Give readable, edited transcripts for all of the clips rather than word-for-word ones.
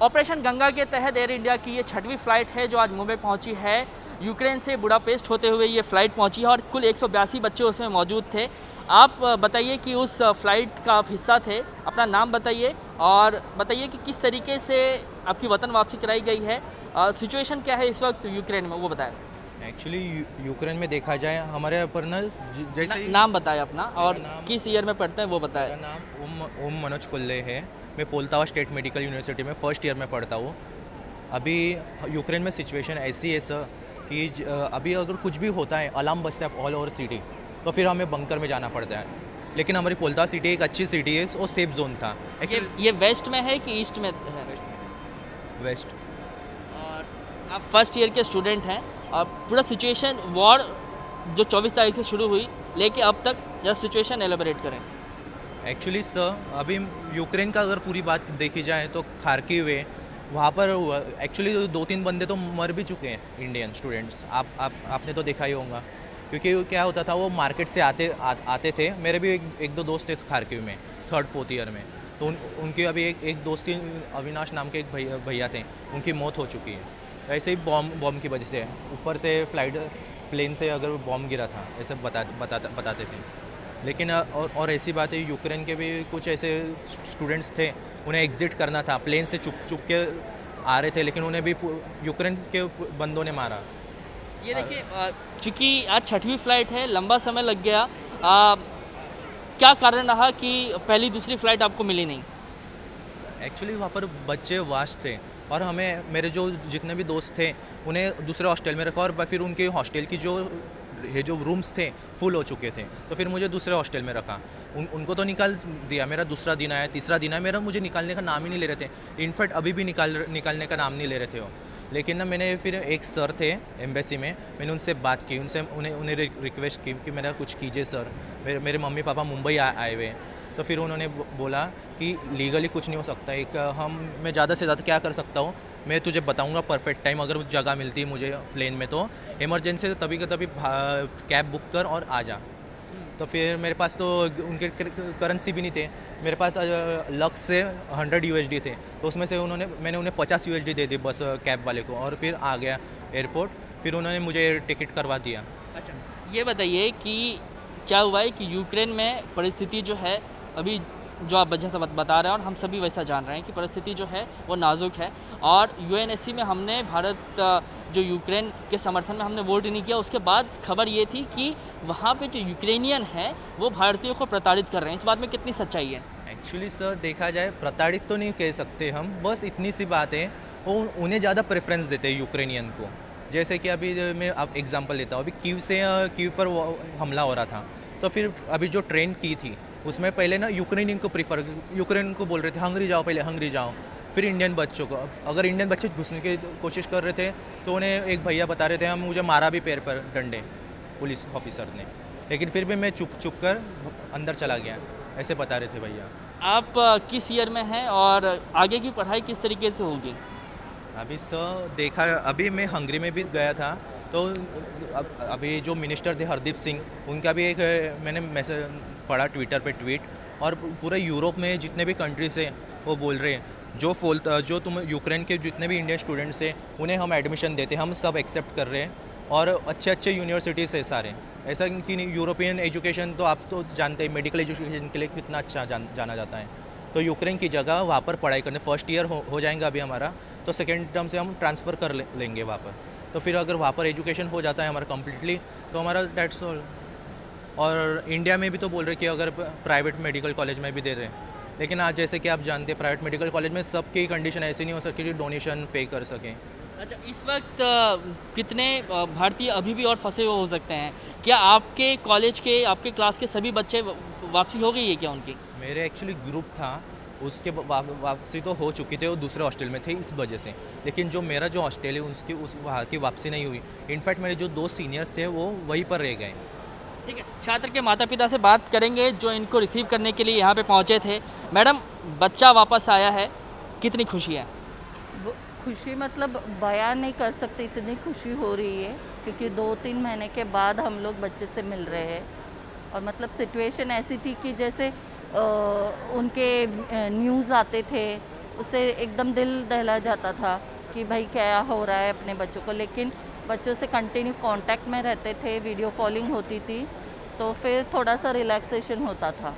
Operation Ganga के तहत air India की ये 6वीं फ्लाइट है जो आज मुंबई पहुंची है। यूक्रेन से बुडापेस्ट होते हुए ये फ़्लाइट पहुंची है और कुल 182 बच्चे उसमें मौजूद थे। आप बताइए कि उस फ़्लाइट का आप हिस्सा थे, अपना नाम बताइए और बताइए कि किस तरीके से आपकी वतन वापसी कराई गई है। सिचुएशन क्या है इस वक्त यूक्रेन में, वो बताएं। एक्चुअली यूक्रेन में देखा जाए हमारे यहाँ पर ना जैसे नाम बताएं अपना और किस ईयर में पढ़ते हैं वो बताएं। मेरा नाम ओम मनोज कुल्ले है। मैं पोल्तावा स्टेट मेडिकल यूनिवर्सिटी में फर्स्ट ईयर में पढ़ता हूँ। अभी यूक्रेन में सिचुएशन ऐसी है सर कि अभी अगर कुछ भी होता है अलार्म बजता है ऑल ओवर सिटी, तो फिर हमें बंकर में जाना पड़ता है। लेकिन हमारी पोल्तावा सिटी एक अच्छी सिटी है और सेफ जोन था। ये वेस्ट में है कि ईस्ट में है? वेस्ट। और आप फर्स्ट ईयर के स्टूडेंट हैं और पूरा सिचुएशन वॉर जो 24 तारीख से शुरू हुई लेके अब तक जरा सिचुएशन एलेबोरेट करें। एक्चुअली सर अभी यूक्रेन का अगर पूरी बात देखी जाए तो खार्किव है, वहाँ पर एक्चुअली 2-3 बंदे तो मर भी चुके हैं इंडियन स्टूडेंट्स। आपने तो देखा ही होगा, क्योंकि क्या होता था वो मार्केट से आते थे। मेरे भी एक दो दोस्त थे खार्किव में 3rd-4th ईयर में, तो उनकी अभी एक दोस्त अविनाश नाम के एक भैया थे, उनकी मौत हो चुकी है ऐसे ही बॉम्ब की वजह से। ऊपर से प्लेन से अगर बॉम्ब गिरा था ऐसे बताते थे। लेकिन और ऐसी बात है यूक्रेन के भी कुछ ऐसे स्टूडेंट्स थे, उन्हें एग्ज़िट करना था, प्लेन से चुप के आ रहे थे, लेकिन उन्हें भी यूक्रेन के बंदों ने मारा। ये देखिए चूँकि आज 6वीं फ्लाइट है, लंबा समय लग गया। क्या कारण रहा कि पहली दूसरी फ्लाइट आपको मिली नहीं? एक्चुअली वहाँ पर बच्चे वास्ट थे और मेरे जो जितने भी दोस्त थे उन्हें दूसरे हॉस्टल में रखा और फिर उनके हॉस्टल की जो रूम्स थे फुल हो चुके थे, तो फिर मुझे दूसरे हॉस्टल में रखा। उनको तो निकाल दिया। मेरा दूसरा दिन आया, तीसरा दिन आया, मेरा मुझे निकालने का नाम ही नहीं ले रहे थे। इनफैक्ट अभी भी निकालने का नाम नहीं ले रहे थे वो। लेकिन ना मैंने फिर एक सर थे एम्बेसी में, मैंने उनसे बात की, उन्हें रिक्वेस्ट की कि मेरा कुछ कीजिए सर। मेरे मम्मी पापा मुंबई आए हुए, तो फिर उन्होंने बोला कि लीगली कुछ नहीं हो सकता। मैं ज़्यादा से ज़्यादा क्या कर सकता हूँ, मैं तुझे बताऊंगा परफेक्ट टाइम, अगर जगह मिलती है मुझे प्लेन में तो इमरजेंसी तभी कैब बुक कर और आ जा। तो फिर मेरे पास तो उनके करेंसी भी नहीं थे, मेरे पास लक्स से 100 USD थे, तो उसमें से मैंने उन्हें 50 USD दे दी बस कैब वाले को, और फिर आ गया एयरपोर्ट। फिर उन्होंने मुझे टिकट करवा दिया। अच्छा, ये बताइए कि क्या हुआ है कि यूक्रेन में परिस्थिति जो है अभी जो आप वजह से बता रहे हैं और हम सभी वैसा जान रहे हैं कि परिस्थिति जो है वो नाजुक है। और UNSC में हमने भारत जो यूक्रेन के समर्थन में हमने वोट नहीं किया, उसके बाद खबर ये थी कि वहाँ पे जो यूक्रेनियन है वो भारतीयों को प्रताड़ित कर रहे हैं। इस बात में कितनी सच्चाई है? एक्चुअली सर देखा जाए प्रताड़ित तो नहीं कह सकते हम, बस इतनी सी बात है वो उन्हें ज़्यादा प्रेफरेंस देते हैं यूक्रेनियन को। जैसे कि अभी मैं आप एग्जांपल लेता हूँ, अभी कीव पर हमला हो रहा था, तो फिर अभी जो ट्रेन की थी उसमें पहले ना यूक्रेनियन को बोल रहे थे हंगरी जाओ, पहले हंगरी जाओ। फिर इंडियन बच्चों को, अगर इंडियन बच्चे घुसने की कोशिश कर रहे थे तो उन्हें एक भैया बता रहे थे हम मुझे मारा भी पैर पर डंडे पुलिस ऑफिसर ने, लेकिन फिर भी मैं चुप कर अंदर चला गया, ऐसे बता रहे थे भैया। आप किस ईयर में हैं और आगे की पढ़ाई किस तरीके से होगी? अभी सर देखा, अभी मैं हंगरी में भी गया था, तो अभी जो मिनिस्टर थे हरदीप सिंह, उनका भी एक मैंने मैसेज पढ़ा ट्विटर पे ट्वीट, और पूरे यूरोप में जितने भी कंट्रीज हैं वो बोल रहे हैं जो तुम यूक्रेन के जितने भी इंडियन स्टूडेंट्स हैं उन्हें हम एडमिशन देते हैं, हम सब एक्सेप्ट कर रहे हैं, और अच्छे यूनिवर्सिटीज़ है सारे। ऐसा कि यूरोपियन एजुकेशन तो आप तो जानते हैं मेडिकल एजुकेशन के लिए कितना अच्छा जाना जाता है, तो यूक्रेन की जगह वहाँ पर पढ़ाई करने फर्स्ट ईयर हो जाएगा अभी हमारा, तो सेकेंड टर्म से हम ट्रांसफ़र कर लेंगे वहाँ पर। तो फिर अगर वहाँ पर एजुकेशन हो जाता है हमारा कम्प्लीटली, तो हमारा दैट्स ऑल। और इंडिया में भी तो बोल रहे कि अगर प्राइवेट मेडिकल कॉलेज में भी दे रहे हैं, लेकिन आज जैसे कि आप जानते हैं प्राइवेट मेडिकल कॉलेज में सबकी कंडीशन ऐसी नहीं हो सकती कि डोनेशन पे कर सकें। अच्छा, इस वक्त कितने भारतीय अभी भी और फंसे हुए हो सकते हैं? क्या आपके कॉलेज के, आपके क्लास के सभी बच्चे वापसी हो गई है क्या उनकी? मेरे एक्चुअली ग्रुप था, उसके वापसी तो हो चुकी थे, वो दूसरे हॉस्टल में थे इस वजह से, लेकिन जो मेरा जो हॉस्टल है उसकी वहाँ की वापसी नहीं हुई। इनफैक्ट मेरे जो 2 सीनियर्स थे वो वहीं पर रह गए। ठीक है, छात्र के माता पिता से बात करेंगे जो इनको रिसीव करने के लिए यहाँ पे पहुँचे थे। मैडम, बच्चा वापस आया है, कितनी खुशी है? खुशी मतलब बयान नहीं कर सकते, इतनी खुशी हो रही है क्योंकि 2-3 महीने के बाद हम लोग बच्चे से मिल रहे हैं। और मतलब सिचुएशन ऐसी थी कि जैसे उनके न्यूज़ आते थे उससे एकदम दिल दहला जाता था कि भाई क्या हो रहा है अपने बच्चों को। लेकिन बच्चों से कंटिन्यू कांटेक्ट में रहते थे, वीडियो कॉलिंग होती थी, तो फिर थोड़ा सा रिलैक्सेशन होता था।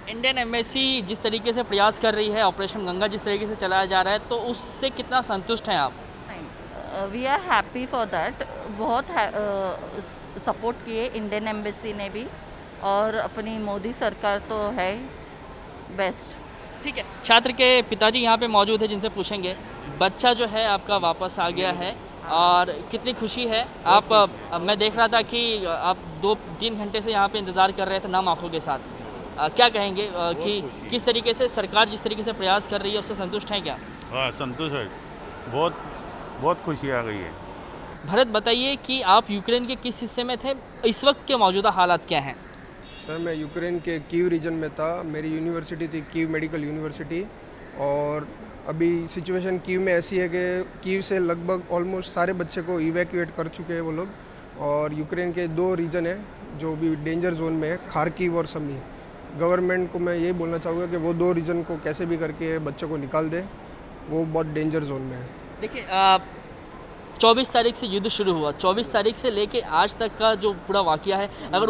इंडियन एम्बेसी जिस तरीके से प्रयास कर रही है, ऑपरेशन गंगा जिस तरीके से चलाया जा रहा है, तो उससे कितना संतुष्ट हैं आप? We are happy for that. बहुत सपोर्ट किए इंडियन एम्बेसी ने भी, और अपनी मोदी सरकार तो है बेस्ट। ठीक है, छात्र के पिताजी यहाँ पे मौजूद है, जिनसे पूछेंगे बच्चा जो है आपका वापस आ गया है और कितनी खुशी है आप? मैं देख रहा था कि आप 2-3 घंटे से यहाँ पे इंतज़ार कर रहे थे नम आँखों के साथ। क्या कहेंगे कि किस तरीके से सरकार जिस तरीके से प्रयास कर रही है उससे संतुष्ट हैं क्या? हाँ, संतुष्ट है, बहुत बहुत खुशी आ गई है। भरत, बताइए कि आप यूक्रेन के किस हिस्से में थे, इस वक्त के मौजूदा हालात क्या हैं? सर, मैं यूक्रेन के कीव रीजन में था। मेरी यूनिवर्सिटी थी कीव मेडिकल यूनिवर्सिटी, और अभी सिचुएशन कीव में ऐसी है कि कीव से लगभग ऑलमोस्ट सारे बच्चे को इवैक्यूएट कर चुके हैं वो लोग। और यूक्रेन के 2 रीजन है जो भी डेंजर जोन में है, खार्किव और समी। गवर्नमेंट को मैं यही बोलना चाहूँगा कि वो 2 रीजन को कैसे भी करके बच्चों को निकाल दे, वो बहुत डेंजर जोन में है। देखिए, 24 तारीख से युद्ध शुरू हुआ, 24 तारीख से लेके आज तक का जो पूरा वाक़या है, अगर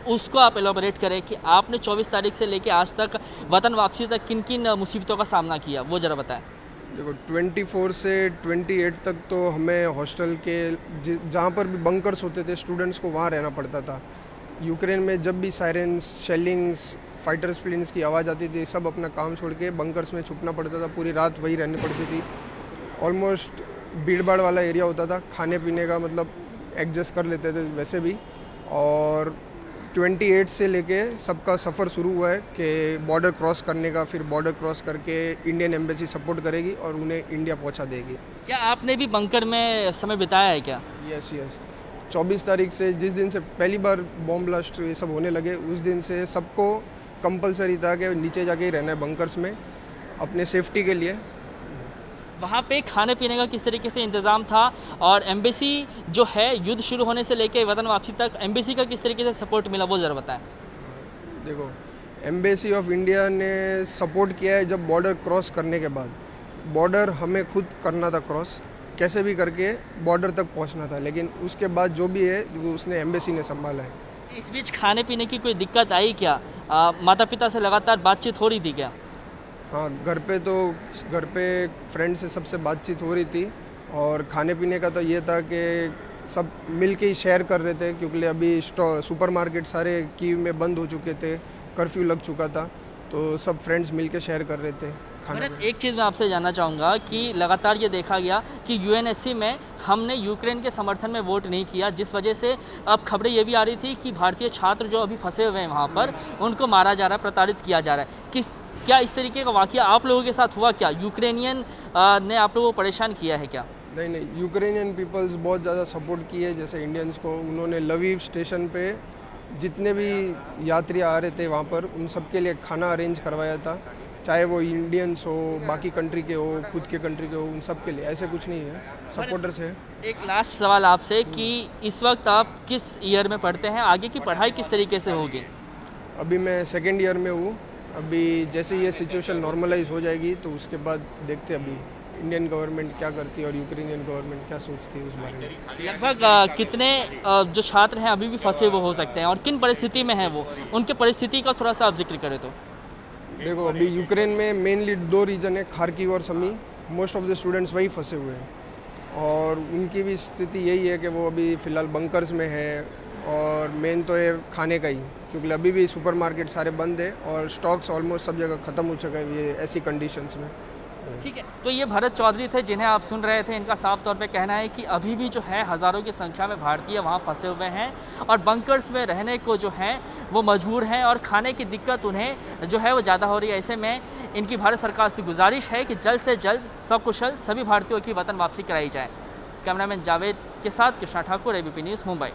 उसको आप एलाबोरेट करें कि आपने 24 तारीख से लेके आज तक वतन वापसी तक किन किन मुसीबतों का सामना किया, वो ज़रा बताएं। देखो, 24 से 28 तक तो हमें हॉस्टल के जहाँ पर भी बंकर्स होते थे स्टूडेंट्स को, वहाँ रहना पड़ता था। यूक्रेन में जब भी सायरेंस, शेलिंग्स, फाइटर्स प्लेन्स की आवाज़ आती थी, सब अपना काम छोड़ के बंकर्स में छुपना पड़ता था। पूरी रात वही रहनी पड़ती थी। ऑलमोस्ट भीड़ भाड़ वाला एरिया होता था। खाने पीने का मतलब एडजस्ट कर लेते थे वैसे भी। और 28 से लेके सबका सफ़र शुरू हुआ है कि बॉर्डर क्रॉस करने का। फिर बॉर्डर क्रॉस करके इंडियन एम्बेसी सपोर्ट करेगी और उन्हें इंडिया पहुंचा देगी। क्या आपने भी बंकर में समय बिताया है क्या? यस। 24 तारीख से, जिस दिन से पहली बार बॉम्ब ब्लास्ट ये सब होने लगे, उस दिन से सबको कंपलसरी था कि नीचे जाके ही रहना है बंकर्स में अपने सेफ्टी के लिए। वहाँ पे खाने पीने का किस तरीके से इंतज़ाम था, और एम्बेसी जो है युद्ध शुरू होने से लेके वतन वापसी तक एम्बेसी का किस तरीके से सपोर्ट मिला, वो ज़रा बताएं। देखो, एम्बेसी ऑफ इंडिया ने सपोर्ट किया है जब बॉर्डर क्रॉस करने के बाद। बॉर्डर हमें खुद करना था क्रॉस, कैसे भी करके बॉर्डर तक पहुंचना था, लेकिन उसके बाद जो भी है वो उसने एम्बेसी ने संभाला है। इस बीच खाने पीने की कोई दिक्कत आई क्या? माता पिता से लगातार बातचीत हो रही थी क्या? हाँ, घर पे फ्रेंड से सबसे बातचीत हो रही थी। और खाने पीने का तो ये था कि सब मिल के ही शेयर कर रहे थे, क्योंकि अभी सुपरमार्केट सारे कीव में बंद हो चुके थे, कर्फ्यू लग चुका था, तो सब फ्रेंड्स मिल के शेयर कर रहे थे खाना। एक चीज़ मैं आपसे जानना चाहूँगा कि लगातार ये देखा गया कि यूएनएससी में हमने यूक्रेन के समर्थन में वोट नहीं किया, जिस वजह से अब खबरें ये भी आ रही थी कि भारतीय छात्र जो अभी फंसे हुए हैं वहाँ पर, उनको मारा जा रहा है, प्रताड़ित किया जा रहा है। क्या इस तरीके का वाक़या आप लोगों के साथ हुआ क्या? यूक्रेनियन ने आप लोगों को परेशान किया है क्या? नहीं, यूक्रेनियन पीपल्स बहुत ज़्यादा सपोर्ट किए। जैसे इंडियंस को उन्होंने लवीव स्टेशन पे जितने भी यात्री आ रहे थे वहाँ पर, उन सब के लिए खाना अरेंज करवाया था, चाहे वो इंडियंस हो, बाकी कंट्री के हो, खुद के कंट्री के हो, उन सब के लिए। ऐसे कुछ नहीं है, सपोर्टर्स है। एक लास्ट सवाल आपसे कि इस वक्त आप किस ईयर में पढ़ते हैं, आगे की पढ़ाई किस तरीके से होगी? अभी मैं 2nd ईयर में हूँ। अभी जैसे ये सिचुएशन नॉर्मलाइज हो जाएगी तो उसके बाद देखते अभी इंडियन गवर्नमेंट क्या करती है और यूक्रेनियन गवर्नमेंट क्या सोचती है उस बारे में। लगभग कितने जो छात्र हैं अभी भी फंसे हुए हो सकते हैं, और किन परिस्थिति में हैं वो, उनके परिस्थिति का थोड़ा सा आप जिक्र करें तो। देखो, अभी यूक्रेन में मेनली 2 रीजन है, खार्किव और समी। मोस्ट ऑफ द स्टूडेंट्स वही फंसे हुए हैं और उनकी भी स्थिति यही है कि वो अभी फ़िलहाल बंकर्स में है। और मेन तो है खाने का ही, क्योंकि अभी भी सुपरमार्केट सारे बंद है और स्टॉक्स ऑलमोस्ट सब जगह ख़त्म हो चुका है ये ऐसी कंडीशंस में। ठीक है, तो ये भरत चौधरी थे जिन्हें आप सुन रहे थे। इनका साफ तौर पे कहना है कि अभी भी जो है हज़ारों की संख्या में भारतीय वहाँ फंसे हुए हैं और बंकर्स में रहने को जो है वो मजबूर हैं, और खाने की दिक्कत उन्हें जो है वो ज़्यादा हो रही है। ऐसे में इनकी भारत सरकार से गुजारिश है कि जल्द से जल्द सकुशल सभी भारतीयों की वतन वापसी कराई जाए। कैमरामैन जावेद के साथ कृष्णा ठाकुर, ABP न्यूज़, मुंबई।